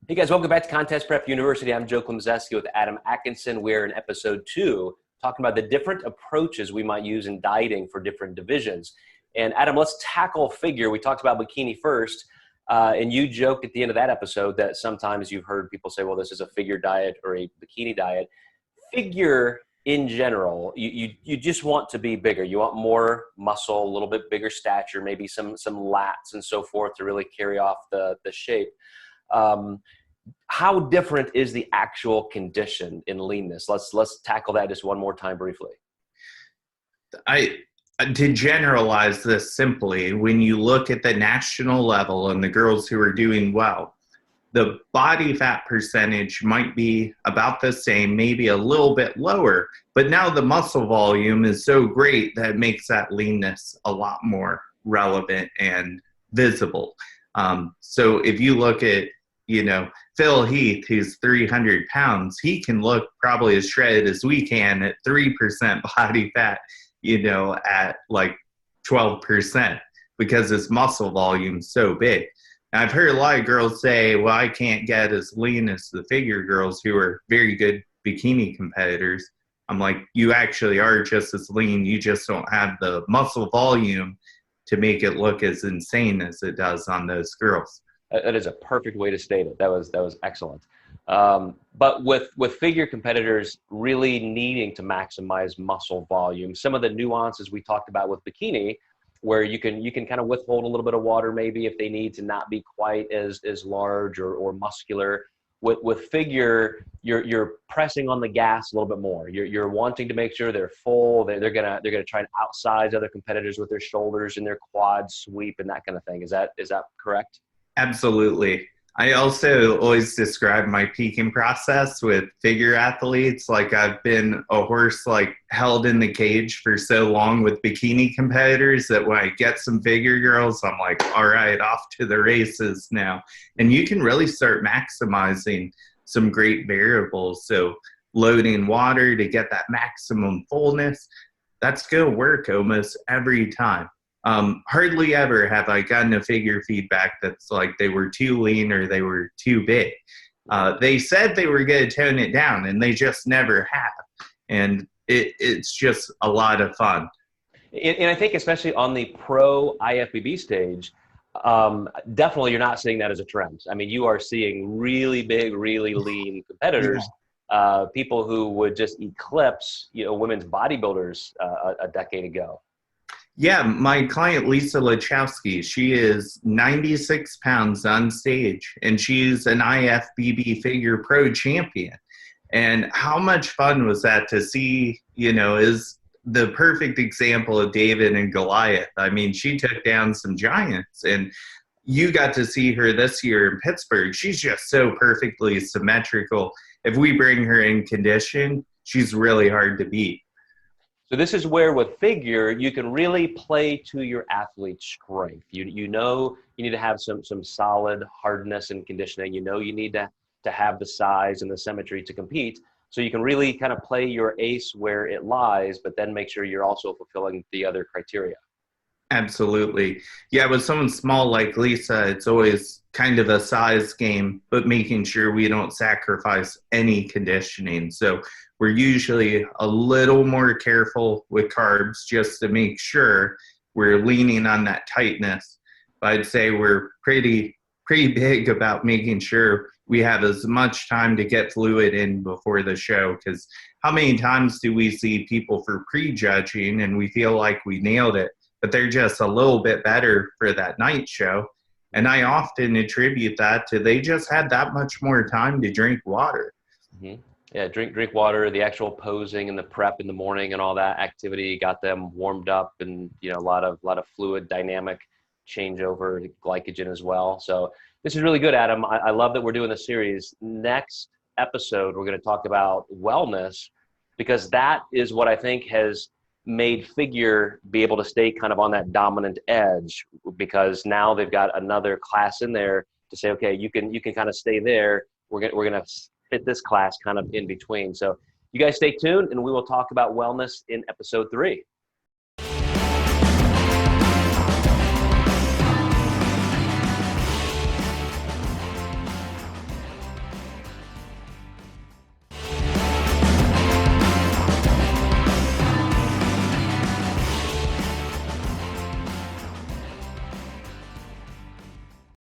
Hey guys, welcome back to Contest Prep University. I'm Joe Klemczewski with Adam Atkinson. We're in episode 2 talking about the different approaches we might use in dieting for different divisions. And Adam, let's tackle figure. We talked about bikini first, and you joked at the end of that episode that sometimes you've heard people say, well, this is a figure diet or a bikini diet. Figure in general, you just want to be bigger. You want more muscle, a little bit bigger stature, maybe some lats and so forth to really carry off the shape. How different is the actual condition in leanness? Let's tackle that just one more time briefly. To generalize this simply, when you look at the national level and the girls who are doing well, the body fat percentage might be about the same, maybe a little bit lower, but now the muscle volume is so great that it makes that leanness a lot more relevant and visible. So if you look at, Phil Heath, who's 300 pounds, he can look probably as shredded as we can at 3% body fat, at like 12% because his muscle volume's so big. And I've heard a lot of girls say, well, I can't get as lean as the figure girls who are very good bikini competitors. I'm like, you actually are just as lean. You just don't have the muscle volume to make it look as insane as it does on those girls. That is a perfect way to state it. That was excellent. But with figure competitors really needing to maximize muscle volume, some of the nuances we talked about with bikini, where you can kind of withhold a little bit of water maybe if they need to not be quite as large or muscular. With figure, you're pressing on the gas a little bit more. You're wanting to make sure they're full. They're gonna try and outsize other competitors with their shoulders and their quads sweep and that kind of thing. Is that correct? Absolutely. I also always describe my peaking process with figure athletes like I've been a horse held in the cage for so long with bikini competitors that when I get some figure girls, I'm like, all right, off to the races now. And you can really start maximizing some great variables. So loading water to get that maximum fullness, that's going to work almost every time. Hardly ever have I gotten a figure feedback that's like they were too lean or they were too big. They said they were going to tone it down, and they just never have. And it's just a lot of fun. And I think especially on the pro IFBB stage, definitely you're not seeing that as a trend. I mean, you are seeing really big, really lean competitors, people who would just eclipse, women's bodybuilders a decade ago. Yeah, my client, Lisa Lachowski, she is 96 pounds on stage, and she's an IFBB figure pro champion. And how much fun was that to see, is the perfect example of David and Goliath. I mean, she took down some giants, and you got to see her this year in Pittsburgh. She's just so perfectly symmetrical. If we bring her in condition, she's really hard to beat. So this is where with figure, you can really play to your athlete's strength. You need to have some solid hardness and conditioning. You need to have the size and the symmetry to compete. So you can really kind of play your ace where it lies, but then make sure you're also fulfilling the other criteria. Absolutely. Yeah, with someone small like Lisa, it's always kind of a size game, but making sure we don't sacrifice any conditioning. So we're usually a little more careful with carbs just to make sure we're leaning on that tightness. But I'd say we're pretty big about making sure we have as much time to get fluid in before the show, because how many times do we see people for prejudging and we feel like we nailed it, but they're just a little bit better for that night show? And I often attribute that to they just had that much more time to drink water. Mm-hmm. Yeah, drink water, the actual posing and the prep in the morning and all that activity got them warmed up, and a lot of fluid dynamic changeover, glycogen as well. So this is really good, Adam. I love that we're doing this series. Next episode, we're going to talk about wellness, because that is what I think has made figure be able to stay kind of on that dominant edge, because now they've got another class in there to say, okay, you can kind of stay there. We're gonna fit this class kind of in between. So you guys stay tuned, and we will talk about wellness in episode 3.